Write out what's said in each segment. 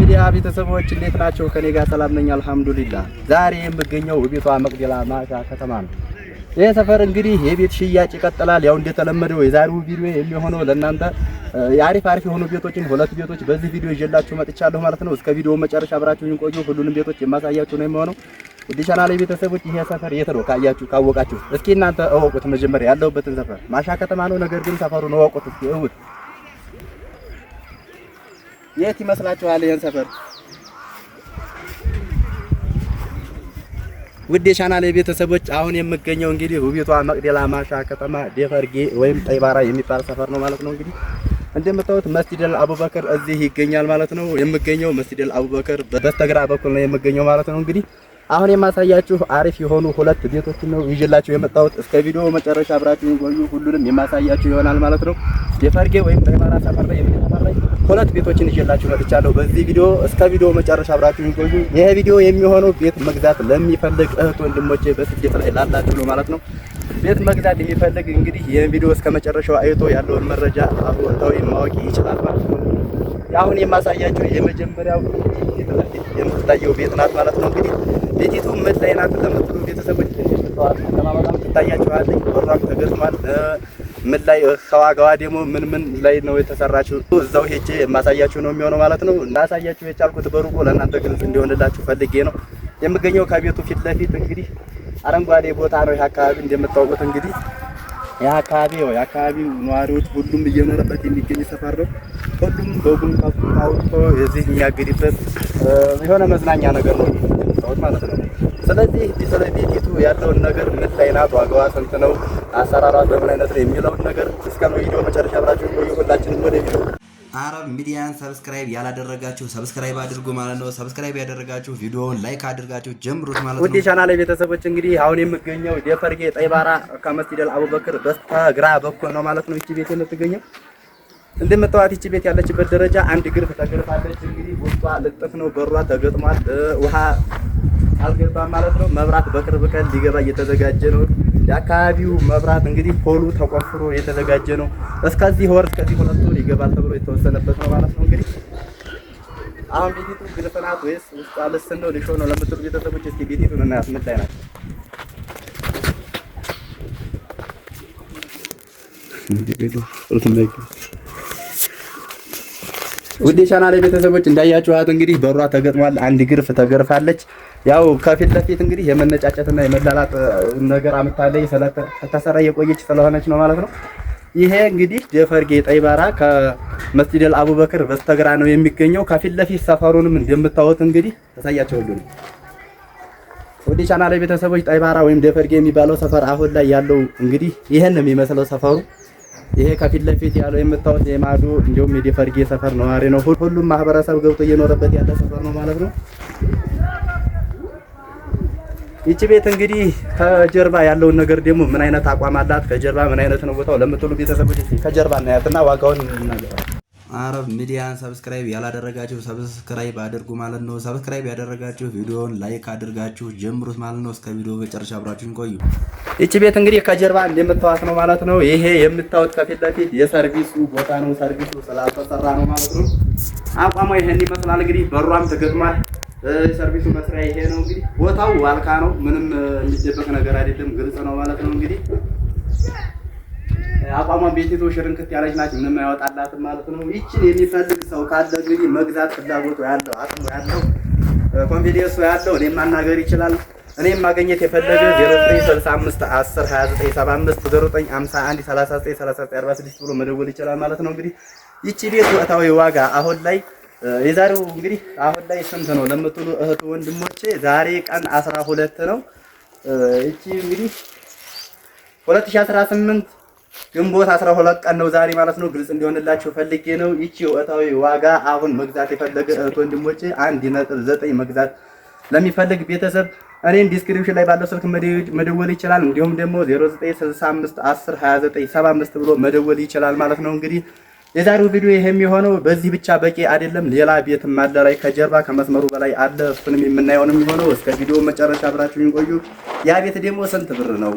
ሚዲያ ቤተሰቦች እንዴት ናቸው? ከኔ ጋር ሰላም ነኝ አልሐምዱሊላህ። ዛሬ የምገኘው ቤቷ መቅደላ ማሻ ከተማ ነው። ይሄ ሰፈር እንግዲህ የቤት ሽያጭ ይቀጥላል። ያው እንደተለመደው የዛሬው ቪዲዮ የሚሆነው ለእናንተ አሪፍ የሆኑ ቤቶችን ሁለት ቤቶች በዚህ ቪዲዮ ይዤላችሁ መጥቻለሁ ማለት ነው። እስከ ቪዲዮ መጨረሻ አብራችሁኝ ቆዩ። ሁሉንም ቤቶች የማሳያችሁ ነው የሚሆነው። ውድ ቻናሌ ቤተሰቦች ይሄ ሰፈር የት ነው ካወቃችሁ እስኪ እናንተ እወቁት። መጀመሪያ ያለሁበትን ሰፈር ማሻ ከተማ ነው። ነገር ግን ሰፈሩን እወቁት እስኪ እውት የት ይመስላችኋል? ይሄን ሰፈር ውድ የቻናሌ ቤተሰቦች አሁን የምገኘው እንግዲህ ውቢቷ መቅደላ ማሻ ከተማ ደፈርጌ ወይም ጠይባራ የሚባል ሰፈር ነው ማለት ነው። እንግዲህ እንደምታዩት መስጂደል አቡበከር እዚህ ይገኛል ማለት ነው። የምገኘው መስጂደል አቡበከር በስተግራ በኩል ነው የምገኘው ማለት ነው። እንግዲህ አሁን የማሳያችሁ አሪፍ የሆኑ ሁለት ቤቶችን ነው ይዤላችሁ የመጣሁት። እስከ ቪዲዮ መጨረሻ አብራችሁን ቆዩ። ሁሉንም የማሳያችሁ ይሆናል ማለት ነው። ደፈርጌ ወይም ጠይባራ ሰፈር ላይ ሁለት ቤቶችን ይዤላችሁ መጥቻለሁ በዚህ ቪዲዮ። እስከ ቪዲዮ መጨረሻ አብራችሁን ቆዩ። ይሄ ቪዲዮ የሚሆነው ቤት መግዛት ለሚፈልግ እህት ወንድሞቼ በስደት ላይ ላላችሁ ነው ማለት ነው። ቤት መግዛት የሚፈልግ እንግዲህ ይሄን ቪዲዮ እስከ መጨረሻው አይቶ ያለውን መረጃ አብሮታው ማወቅ ይችላል ማለት ነው። አሁን የማሳያችሁ የመጀመሪያው የምትታየው ቤት ናት ማለት ነው። እንግዲህ ቤቲቱ ምን ላይ ናት ለምትሉ ቤተሰቦች በጣም ትታያችኋለች። በሯም ተገጥሟል። ምን ላይ ከዋጋዋ ደግሞ ምን ላይ ነው የተሰራችው እዛው ሄጄ የማሳያችሁ ነው የሚሆነው ማለት ነው። እንዳሳያችሁ የቻልኩት በሩቁ ለእናንተ ግልጽ እንዲሆንላችሁ ፈልጌ ነው። የምገኘው ከቤቱ ፊት ለፊት እንግዲህ አረንጓዴ ቦታ ነው። ይሄ አካባቢ እንደምታውቁት እንግዲህ የአካባቢው ነዋሪዎች ሁሉም እየኖረበት የሚገኝ ሰፈር ነው። ሁሉም በጉን ታውቆ እዚህ የሚያገድበት የሆነ መዝናኛ ነገር ነው ማለት ነው። ስለዚህ ስለ ቤቲቱ ያለውን ነገር ምን ላይ ናት፣ ዋጋዋ ስንት ነው፣ አሰራሯ በምን አይነት ነው የሚለውን ነገር እስከ ቪዲዮ መጨረሻ አብራችሁ ቆዩ። ሁላችንም ወደ ቪዲዮ አረብ ሚዲያን ሰብስክራይብ ያላደረጋችሁ ሰብስክራይብ አድርጉ ማለት ነው። ሰብስክራይብ ያደረጋችሁ ቪዲዮውን ላይክ አድርጋችሁ ጀምሩት ማለት ነው። ውድ ቻናሌ ቤተሰቦች እንግዲህ አሁን የምገኘው ደፈርጌ ጠይባራ ከመስጂደል አቡበክር በስተግራ በኩል ነው ማለት ነው። እቺ ቤት የምትገኘው እንደምታዋት እቺ ቤት ያለችበት ደረጃ አንድ ግርፍ ተገርፋለች። እንግዲህ ውስጧ ልጥፍ ነው፣ በሯ ተገጥሟል። ውሃ አልገባም ማለት ነው። መብራት በቅርብ ቀን ሊገባ እየተዘጋጀ ነው። የአካባቢው መብራት እንግዲህ ፖሉ ተቆፍሮ የተዘጋጀ ነው። እስከዚህ ወር እስከዚህ 2 ወር ይገባል ተብሎ የተወሰነበት ነው ማለት ነው። እንግዲህ አሁን ቤቲቱ ግልጽ ናት ወይስ ውስጥ አልስን ነው ልሾ ነው ለምትሉ ቤተሰቦች እስኪ ቤቲቱን እናያት። ምን ላይ ናት? ውድ ቻናሌ ቤተሰቦች እንዳያችኋት እንግዲህ በሯ ተገጥሟል። አንድ ግርፍ ተገርፋለች። ያው ከፊት ለፊት እንግዲህ የመነጫጨትና የመላላጥ ነገር አምታለይ ተሰራ የቆየች ስለሆነች ነው ማለት ነው። ይሄ እንግዲህ ደፈርጌ ጠይባራ ከመስጂደል አቡበክር በስተግራ ነው የሚገኘው። ከፊት ለፊት ሰፈሩንም እንደምታዩት እንግዲህ ተሳያቸው ሁሉ ነው። ውድ ቻናሌ ቤተሰቦች ጠይባራ ወይም ደፈርጌ የሚባለው ሰፈር አሁን ላይ ያለው እንግዲህ ይሄን ነው የሚመስለው ሰፈሩ። ይሄ ከፊት ለፊት ያለው የምታዩት የማዶ እንዲሁም የደፈርጌ ሰፈር ነዋሪ ነው። ሁሉም ማህበረሰብ ገብቶ እየኖረበት ያለ ሰፈር ነው ማለት ነው። ይቺ ቤት እንግዲህ ከጀርባ ያለውን ነገር ደግሞ ምን አይነት አቋም አላት፣ ከጀርባ ምን አይነት ነው ቦታው ለምትሉ ቤተሰቦች እስኪ ከጀርባ እናያትና ዋጋውን እናገራለን። አረብ ሚዲያን ሰብስክራይብ ያላደረጋችሁ ሰብስክራይብ አድርጉ ማለት ነው። ሰብስክራይብ ያደረጋችሁ ቪዲዮውን ላይክ አድርጋችሁ ጀምሩት ማለት ነው። እስከ ቪዲዮ መጨረሻ አብራችሁን ቆዩ። ይቺ ቤት እንግዲህ ከጀርባ እንደምታዩት ነው ማለት ነው። ይሄ የምታዩት ከፊት ለፊት የሰርቪሱ ቦታ ነው። ሰርቪሱ ስላልተሰራ ነው ማለት ነው። አቋሙ ይሄን ይመስላል። እንግዲህ በሯም ተገጥሟል። ሰርቪሱ መስሪያ ይሄ ነው። እንግዲህ ቦታው ዋልካ ነው። ምንም የሚደበቅ ነገር አይደለም፣ ግልጽ ነው ማለት ነው። እንግዲህ አቋሟን ቤቲቱ ሽርንክት ያለች ናት፣ ምንም አይወጣላትም ማለት ነው። ይችን የሚፈልግ ሰው ካለ እንግዲህ መግዛት ፍላጎቱ ያለው አቅሙ ያለው ኮንፊደንስ ያለው እኔም ማናገር ይችላል። እኔም ማግኘት የፈለገ 0965 10 29 75 0951 39 39 46 ብሎ መደወል ይችላል ማለት ነው። እንግዲህ ይቺ ቤት ወቅታዊ ዋጋ አሁን ላይ የዛሬው እንግዲህ አሁን ላይ ስንት ነው ለምትሉ እህት ወንድሞቼ ዛሬ ቀን 12 ነው። እቺ እንግዲህ 2018 ግንቦት 12 ቀን ነው ዛሬ ማለት ነው። ግልጽ እንዲሆንላችሁ ፈልጌ ነው። ይቺ ወቅታዊ ዋጋ አሁን መግዛት የፈለገ እህት ወንድሞቼ 1.9 መግዛት ለሚፈልግ ቤተሰብ እኔን ዲስክሪፕሽን ላይ ባለው ስልክ መደወል ይችላል። እንዲሁም ደግሞ 0965 10 29 75 ብሎ መደወል ይችላል ማለት ነው። እንግዲህ የዛሬው ቪዲዮ ይሄ የሚሆነው በዚህ ብቻ በቂ አይደለም። ሌላ ቤትም አለ ላይ ከጀርባ ከመስመሩ በላይ አለ። እሱንም የምናየው ነው የሚሆነው። እስከ ቪዲዮ መጨረሻ አብራችሁን ቆዩ። ያ ቤት ደግሞ ስንት ብር ነው፣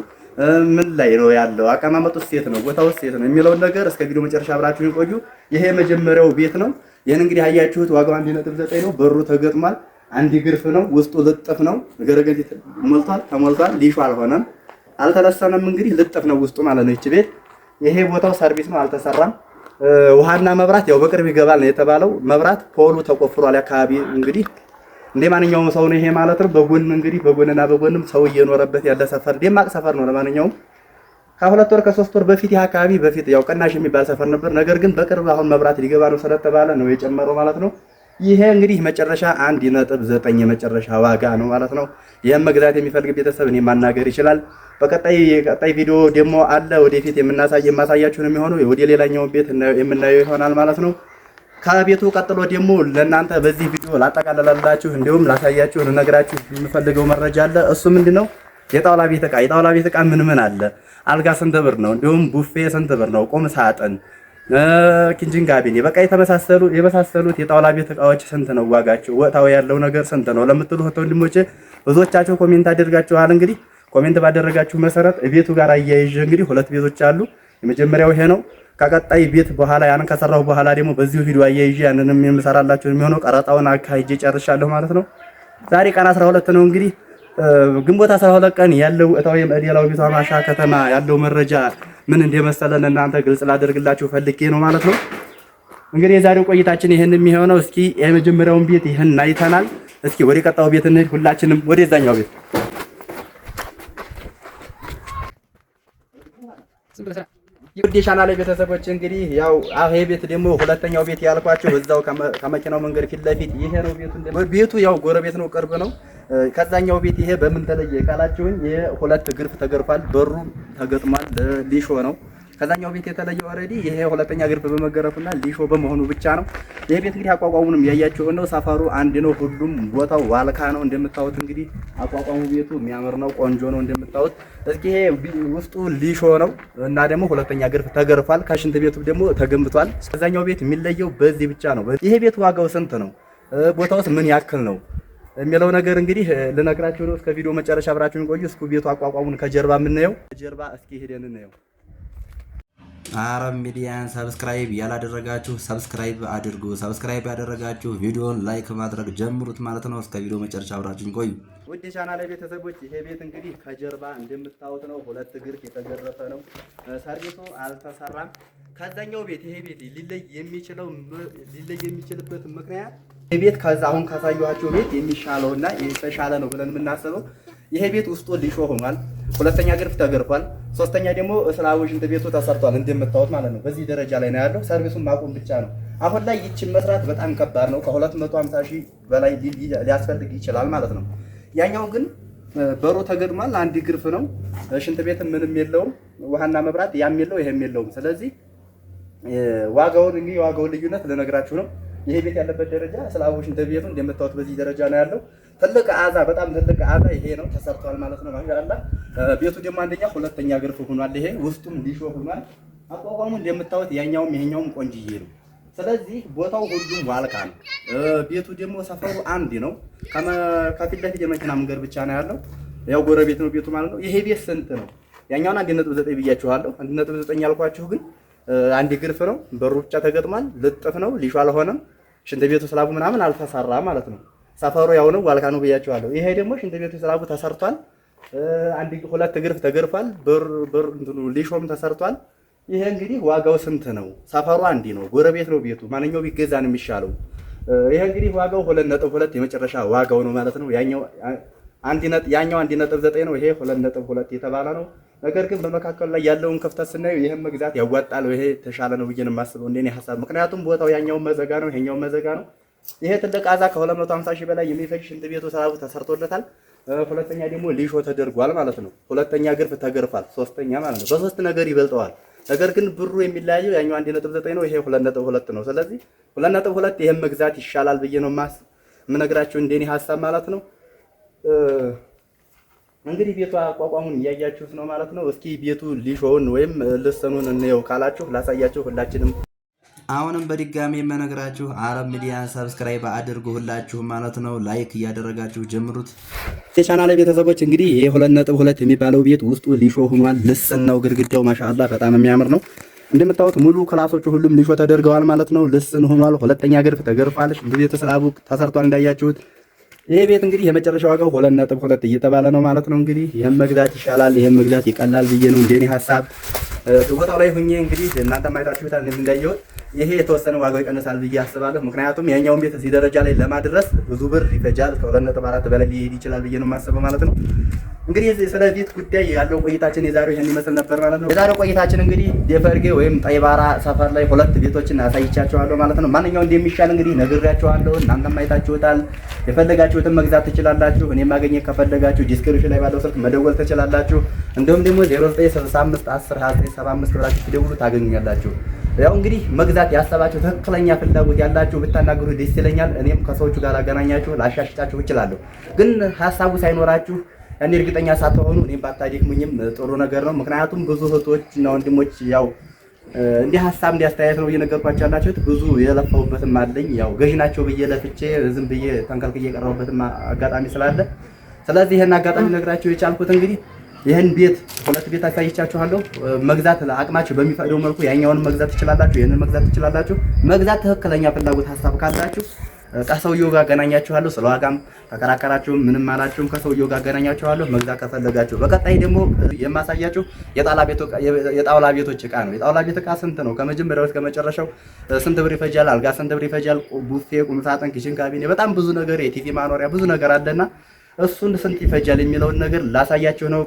ምን ላይ ነው ያለው፣ አቀማመጡ ሴት ነው፣ ቦታው ሴት ነው የሚለውን ነገር እስከ ቪዲዮ መጨረሻ አብራችሁን ቆዩ። ይሄ የመጀመሪያው ቤት ነው። ይሄን እንግዲህ አያችሁት ዋጋው 1.9 ነው። በሩ ተገጥሟል። አንድ ግርፍ ነው። ውስጡ ልጥፍ ነው። ገረገንት ሞልቷል፣ ተሞልቷል። ሊሾ አልሆነም፣ አልተለሰነም። እንግዲህ ልጥፍ ነው ውስጡ ማለት ነው። እቺ ቤት ይሄ ቦታው ሰርቪስ ነው፣ አልተሰራም። ውሃና መብራት ያው በቅርብ ይገባል ነው የተባለው። መብራት ፖሉ ተቆፍሯል። አካባቢ እንግዲህ እንደ ማንኛውም ሰው ነው ይሄ ማለት ነው። በጎን እንግዲህ በጎንና በጎንም ሰው እየኖረበት ያለ ሰፈር ደማቅ ሰፈር ነው። ለማንኛውም ከሁለት ወር ከሶስት ወር በፊት ይሄ አካባቢ በፊት ያው ቅናሽ የሚባል ሰፈር ነበር። ነገር ግን በቅርብ አሁን መብራት ሊገባ ነው ስለተባለ ነው የጨመረው ማለት ነው። ይሄ እንግዲህ መጨረሻ 1.9 የመጨረሻ ዋጋ ነው ማለት ነው። ይሄን መግዛት የሚፈልግ ቤተሰብ እኔ ማናገር ይችላል። በቀጣይ ቪዲዮ ደግሞ አለ ወደፊት የማሳያችሁ ነው የሚሆነው። ወደ ሌላኛው ቤት የምናየው ይሆናል ማለት ነው። ከቤቱ ቀጥሎ ደግሞ ለእናንተ በዚህ ቪዲዮ ላጠቃልላላችሁ እንዲሁም ላሳያችሁ ልነግራችሁ የምፈልገው መረጃ አለ። እሱ ምንድነው? የጣውላ ቤት ዕቃ። የጣውላ ቤት ዕቃ ምን አለ? አልጋ ስንት ብር ነው? እንዲሁም ቡፌ ስንት ብር ነው? ቁም ሳጥን፣ ኪንጂን ጋቢኔ፣ በቃ የመሳሰሉት የጣውላ ቤት ዕቃዎች ስንት ነው ዋጋቸው? ወቅታዊ ያለው ነገር ስንት ነው ለምትሉ ወንድሞቼ ብዙዎቻችሁ ኮሜንት አድርጋችኋል። እንግዲህ ኮሜንት ባደረጋችሁ መሰረት ቤቱ ጋር አያይዤ እንግዲህ ሁለት ቤቶች አሉ። የመጀመሪያው ይሄ ነው። ከቀጣይ ቤት በኋላ ያንን ከሰራሁ በኋላ ደግሞ በዚሁ ቪዲዮ አያይዤ ያንንም የምሰራላችሁ የሚሆነው ቀረጣውን አካሂጄ ጨርሻለሁ ማለት ነው። ዛሬ ቀን 12 ነው እንግዲህ ግንቦት 12 ቀን ያለው እታው የመዲላው ቤቷ ማሻ ከተማ ያለው መረጃ ምን እንደመሰለን እናንተ ግልጽ ላደርግላችሁ ፈልጌ ነው ማለት ነው። እንግዲህ የዛሬው ቆይታችን ይሄን የሚሆነው እስኪ የመጀመሪያውን ቤት ይሄን አይተናል። እስኪ ወደ ቀጣው ቤት እንሂድ። ሁላችንም ወደዛኛው ቤት የውዴ ቻናሌ ቤተሰቦች እንግዲህ ያው ይሄ ቤት ደግሞ ሁለተኛው ቤት ያልኳችሁ እዛው ከመኪናው መንገድ ፊት ለፊት ይሄ ነው ቤቱ። ቤቱ ያው ጎረቤት ነው፣ ቅርብ ነው። ከዛኛው ቤት ይሄ በምን ተለየ ካላችሁኝ የሁለት ግርፍ ተገርፏል፣ በሩ ተገጥሟል፣ ሊሾ ነው። ከዛኛው ቤት የተለየው ኦሬዲ ይሄ ሁለተኛ ግርፍ በመገረፉና ሊሾ በመሆኑ ብቻ ነው። ይሄ ቤት እንግዲህ አቋቋሙንም ያያችሁ ነው። ሰፈሩ አንድ ነው። ሁሉም ቦታው ዋልካ ነው እንደምታዩት። እንግዲህ አቋቋሙ ቤቱ የሚያምር ነው፣ ቆንጆ ነው እንደምታዩት። እስኪ ይሄ ውስጡ ሊሾ ነው እና ደግሞ ሁለተኛ ግርፍ ተገርፏል። ከሽንት ቤቱ ደግሞ ተገንብቷል። ከዛኛው ቤት የሚለየው በዚህ ብቻ ነው። ይሄ ቤት ዋጋው ስንት ነው? ቦታውስ ምን ያክል ነው የሚለው ነገር እንግዲህ ልነግራችሁ ነው። እስከ ቪዲዮ መጨረሻ አብራችሁን ቆዩ። እስኩ ቤቱ አቋቋሙን ከጀርባ የምናየው ከጀርባ እስኪ ሄደን እናየው። አረብ ሚዲያን ሰብስክራይብ ያላደረጋችሁ ሰብስክራይብ አድርጉ። ሰብስክራይብ ያደረጋችሁ ቪዲዮን ላይክ ማድረግ ጀምሩት ማለት ነው። እስከ ቪዲዮ መጨረሻ አብራችሁን ቆዩ። ውድ ቻናሌ ቤተሰቦች ይሄ ቤት እንግዲህ ከጀርባ እንደምታዩት ነው። ሁለት ግርፍ የተገረፈ ነው። ሰርቪሱ አልተሰራም። ከዛኛው ቤት ይሄ ቤት ሊለይ የሚችልበት ምክንያት ይሄ ቤት ከዛ አሁን ካሳየኋቸው ቤት የሚሻለውና የተሻለ ነው ብለን የምናስበው ይሄ ቤት ውስጡ ሊሾ ሆኗል። ሁለተኛ ግርፍ ተገርፏል። ሶስተኛ ደግሞ እስላሙ ሽንት ቤቱ ተሰርቷል እንደምታዩት ማለት ነው። በዚህ ደረጃ ላይ ነው ያለው። ሰርቪሱን ማቆም ብቻ ነው። አሁን ላይ ይችን መስራት በጣም ከባድ ነው። ከ250 ሺህ በላይ ሊያስፈልግ ይችላል ማለት ነው። ያኛው ግን በሩ ተገድሟል። አንድ ግርፍ ነው። ሽንት ቤትም ምንም የለውም። ውሃና መብራት ያም የለው ይሄም የለውም። ስለዚህ ዋጋውን እንግዲህ የዋጋውን ልዩነት ልነግራችሁ ነው። ይሄ ቤት ያለበት ደረጃ እስላሙ ሽንት ቤቱ እንደምታዩት በዚህ ደረጃ ነው ያለው። ትልቅ አዛ በጣም ትልቅ አዛ ይሄ ነው ተሰርቷል ማለት ነው። ማሻአላ ቤቱ ደግሞ አንደኛ ሁለተኛ ግርፍ ሆኗል። ይሄ ውስጡም ሊሾ ሆኗል። አቋቋሙ እንደምታዩት ያኛውም ይሄኛውም ቆንጅዬ ነው። ስለዚህ ቦታው ሁሉም ዋልካ ነው። ቤቱ ደግሞ ሰፈሩ አንድ ነው። ከፊት ለፊት የመኪና መንገድ ብቻ ነው ያለው። ያው ጎረቤት ነው ቤቱ ማለት ነው። ይሄ ቤት ስንት ነው? ያኛውን 1.9 ብያችኋለሁ። 1.9 ያልኳችሁ ግን አንድ ግርፍ ነው። በሩ ብቻ ተገጥሟል። ልጥፍ ነው። ሊሾ አልሆነም። ሽንት ቤቱ ስላቡ ምናምን አልተሰራ ማለት ነው። ሰፈሩ ያው ነው፣ ዋልካ ነው ብያችኋለሁ። ይሄ ደግሞ ሽንት ቤቱ ስላቡ ተሰርቷል። ሁለት ግርፍ ተገርፏል። በር ሊሾም ተሰርቷል። ይሄ እንግዲህ ዋጋው ስንት ነው? ሰፈሩ አንዲ ነው፣ ጎረቤት ነው ቤቱ። ማንኛው ቢገዛ ነው የሚሻለው? ይሄ እንግዲህ ዋጋው 2.2 የመጨረሻ ዋጋው ነው ማለት ነው። ያኛው 1.9 ነው። ይሄ 2.2 የተባለ ነው። ነገር ግን በመካከሉ ላይ ያለውን ክፍተት ስናየው ይሄን መግዛት ያዋጣል። ይሄ ተሻለ ነው ብዬ ነው የማስበው እንደኔ ሐሳብ። ምክንያቱም ቦታው ያኛው መዘጋ ነው፣ ይሄኛው መዘጋ ነው። ይሄ ትልቅ አዛ ከ250 ሺህ በላይ የሚፈጅ ሽንት ቤቱ ስላቡ ተሰርቶለታል። ሁለተኛ ደግሞ ሊሾ ተደርጓል ማለት ነው። ሁለተኛ ግርፍ ተገርፏል። ሶስተኛ ማለት ነው። በሶስት ነገር ይበልጠዋል። ነገር ግን ብሩ የሚለያየው ያኛው 1.9 ነው፣ ይሄ 2.2 ነው። ስለዚህ 2.2 ይሄን መግዛት ይሻላል ብዬ ነው የምነግራችሁ እንደኔ ሐሳብ ማለት ነው። እንግዲህ ቤቱ አቋቋሙን እያያችሁት ነው ማለት ነው። እስኪ ቤቱ ሊሾውን ወይም ልሰኑን እንየው ካላችሁ ላሳያችሁ ሁላችንም። አሁንም በድጋሚ የምነግራችሁ አረብ ሚዲያን ሰብስክራይብ አድርጉ ሁላችሁም ማለት ነው። ላይክ እያደረጋችሁ ጀምሩት። የቻናሌ ቤተሰቦች እንግዲህ ይሄ 2.2 የሚባለው ቤት ውስጡ ሊሾ ሆኗል። ልስን ነው ግድግዳው ማሻአላ በጣም የሚያምር ነው። እንደምታዩት ሙሉ ክላሶቹ ሁሉም ሊሾ ተደርገዋል ማለት ነው። ልስን ሆኗል። ሁለተኛ ገርፍ ተገርፏል። ቤተ ስላቡ ተሰርቷል እንዳያችሁት። ይሄ ቤት እንግዲህ የመጨረሻ ዋጋው 2.2 እየተባለ ነው ማለት ነው። እንግዲህ ይሄን መግዛት ይሻላል፣ ይሄን መግዛት ይቀላል ብዬ ነው እንደኔ ሐሳብ። ቦታው ላይ ሆኜ እንግዲህ እናንተ ማይታችሁታል እንዳየሁት ይሄ የተወሰነ ዋጋው ይቀንሳል ብዬ አስባለሁ። ምክንያቱም ያኛውን ቤት እዚህ ደረጃ ላይ ለማድረስ ብዙ ብር ይፈጃል። ከ2.4 በላይ ሊሄድ ይችላል ብዬ ነው የማስበው ማለት ነው። እንግዲህ ስለ ቤት ጉዳይ ያለው ቆይታችን የዛሬው ይሄን ይመስል ነበር ማለት ነው። የዛሬው ቆይታችን እንግዲህ ደፈርጌ ወይም ጠይባራ ሰፈር ላይ 2 ቤቶችን አሳይቻችኋለሁ ማለት ነው። ማንኛው እንደሚሻል እንግዲህ ነግሬያችኋለሁ። እናንተም አይታችሁታል። የፈለጋችሁትን መግዛት ትችላላችሁ። እኔ ማግኘት ከፈለጋችሁ ዲስክሪፕሽን ላይ ባለው ስልክ መደወል ትችላላችሁ። እንዲሁም ደግሞ 0965 10 2975 ብላችሁ ትደውሉ ታገኙኛላችሁ። ያው እንግዲህ መግዛት ያሰባችሁ ትክክለኛ ፍላጎት ያላችሁ ብታናገሩ ደስ ይለኛል። እኔም ከሰዎቹ ጋር አገናኛችሁ ላሻሽጣችሁ እችላለሁ። ግን ሀሳቡ ሳይኖራችሁ ያኔ እርግጠኛ ሳትሆኑ እኔም ባታደክሙኝም ጥሩ ነገር ነው። ምክንያቱም ብዙ እህቶች እና ወንድሞች ያው እንዲህ ሀሳብ እንዲያስተያየት ነው እየነገርኳቸው ያላችሁት። ብዙ የለፋሁበትም አለኝ ያው ገዢ ናቸው ብዬ ለፍቼ ዝም ብዬ ተንከልክዬ የቀረቡበትም አጋጣሚ ስላለ ስለዚህ ይሄን አጋጣሚ ነግራችሁ የቻልኩት እንግዲህ ይሄን ቤት 2 ቤት አሳይቻችኋለሁ። መግዛት አቅማችሁ በሚፈቅደው መልኩ ያኛውን መግዛት ትችላላችሁ፣ ይሄንን መግዛት ትችላላችሁ። መግዛት ትክክለኛ ፍላጎት ሀሳብ ካላችሁ ከሰውየው ጋር አገናኛችኋለሁ። ስለ ዋጋም ተከራከራችሁም ምንም አላችሁም ከሰውየው ጋር አገናኛችኋለሁ። መግዛት ከፈለጋችሁ በቀጣይ ደግሞ የማሳያችሁ የጣውላ ቤቶች እቃ ነው። የጣውላ ቤት እቃ ስንት ነው? ከመጀመሪያው እስከ መጨረሻው ስንት ብር ይፈጃል? አልጋ ስንት ብር ይፈጃል? ቡፌ፣ ቁም ሳጥን፣ ኪችን ካቢኔ በጣም ብዙ ነገር የቲቪ ማኖሪያ ብዙ ነገር አለና እሱን ስንት ይፈጃል የሚለውን ነገር ላሳያችሁ ነው።